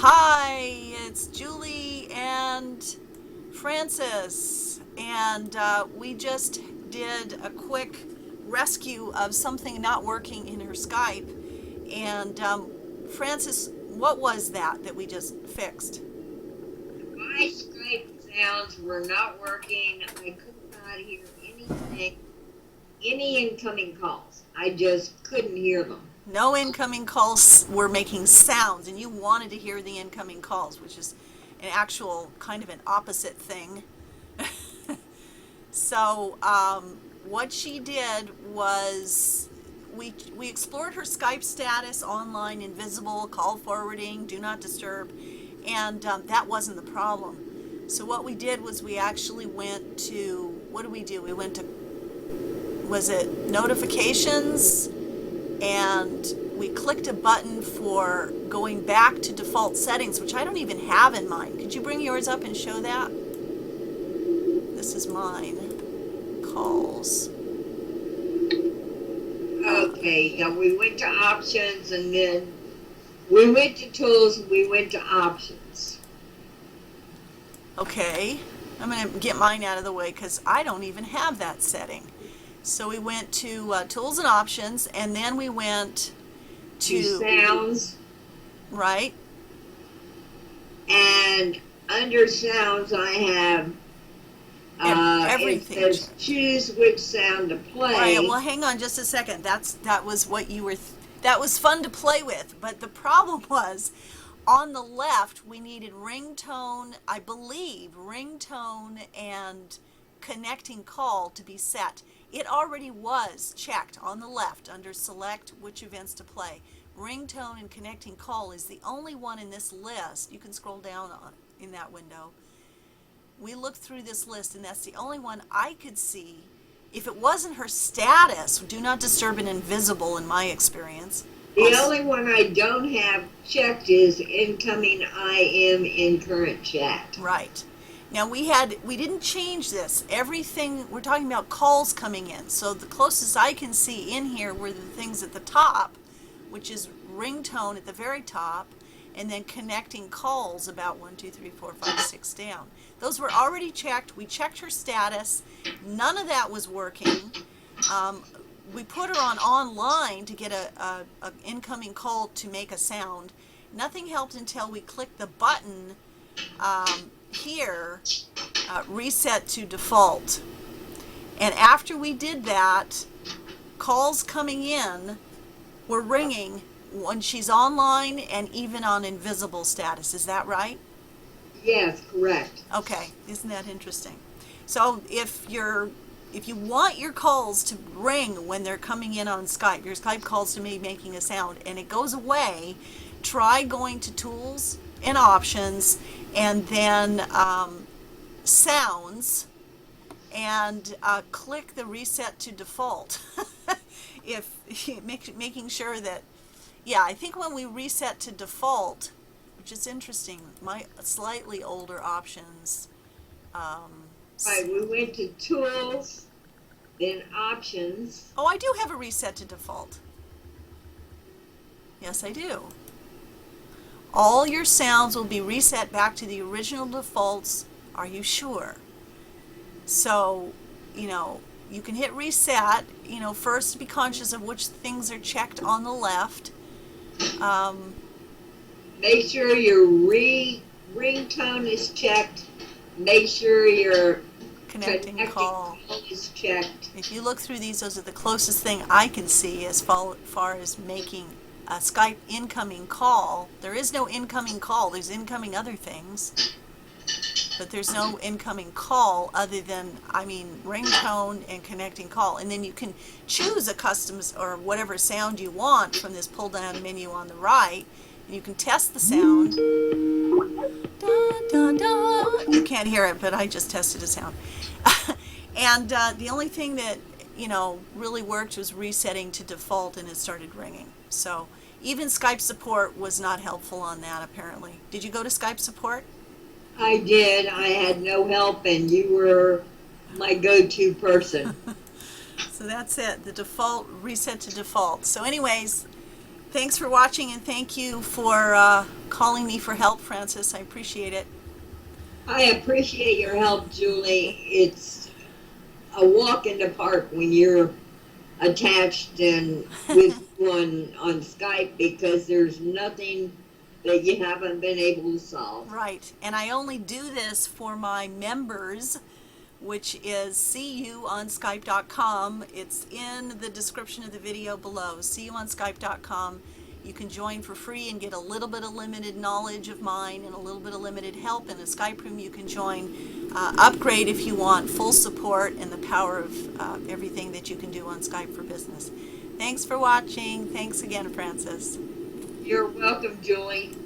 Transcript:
Hi, it's Julie and Francis, and we just did a quick rescue of something not working in her Skype. And Francis, what was that we just fixed? My Skype sounds were not working. I could not hear anything, any incoming calls. I just couldn't hear them. No incoming calls were making sounds, and you wanted to hear the incoming calls, which is an actual kind of an opposite thing. So what she did was we explored her Skype status, online, invisible, call forwarding, do not disturb, and that wasn't the problem. So what we did was we actually went to, what did we do? We went to, was it notifications? And we clicked a button for going back to default settings, which I don't even have in mine. Could you bring yours up and show that? This is mine. Calls. Okay, yeah, we went to options and then we went to tools and we went to options. Okay, I'm going to get mine out of the way because I don't even have that setting. So we went to tools and options, and then we went To to, sounds, right? and under sounds I have it Everything says checked. choose which sound to All right, play. well, hang on just a second. That was what you were. That was fun to play with, but the problem was, on the left we needed ringtone. I believe ringtone and connecting call to be set. It already was checked on the left under select which events to play. Ringtone and connecting call is the only one in this list. You can scroll down in that window. We looked through this list, and that's the only one I could see. If it wasn't her status, do not disturb and invisible in my experience. The only one I don't have checked is incoming IM in current chat. Right. Now we didn't change this. Everything, we're talking about calls coming in. So the closest I can see in here were the things at the top, which is ringtone at the very top, and then connecting calls about 1, 2, 3, 4, 5, 6 down. Those were already checked. We checked her status. None of that was working. We put her on online to get a incoming call to make a sound. Nothing helped until we clicked the button here, reset to default. And after we did that, calls coming in were ringing when she's online and even on invisible status. Is that right? Yes, correct. Okay, isn't that interesting? So if you want your calls to ring when they're coming in on Skype, your Skype calls to me making a sound, and it goes away, try going to tools and options, and then sounds, and click the reset to default. If making sure that, yeah, I think when we reset to default, which is interesting, my slightly older options. Right, we went to tools, then options. Oh, I do have a reset to default. Yes, I do. All your sounds will be reset back to the original defaults. Are you sure? So, you can hit reset. First be conscious of which things are checked on the left. Make sure your ringtone is checked. Make sure your Connecting call. is checked. If you look through these, those are the closest thing I can see as far as making a Skype incoming call. There is no incoming call. There's incoming other things, but there's no incoming call other than, ringtone and connecting call. And then you can choose a custom or whatever sound you want from this pull down menu on the right, and you can test the sound. Da, da, da. You can't hear it, but I just tested a sound. And the only thing that really worked was resetting to default, and it started ringing. So even Skype support was not helpful on that, apparently. Did you go to Skype support? I did. I had no help, and you were my go-to person. So that's it. The default, reset to default. So anyways, Thanks for watching, and thank you for calling me for help, Francis. I appreciate it. I appreciate your help, Julie. It's a walk in the park when you're attached and with one on Skype because there's nothing that you haven't been able to solve. Right. And I only do this for my members, which is seeyouonskype.com. It's in the description of the video below. Seeyouonskype.com. You can join for free and get a little bit of limited knowledge of mine and a little bit of limited help in a Skype room. You can join, upgrade if you want, full support and the power of everything that you can do on Skype for business. Thanks for watching. Thanks again, Francis. You're welcome, Julie.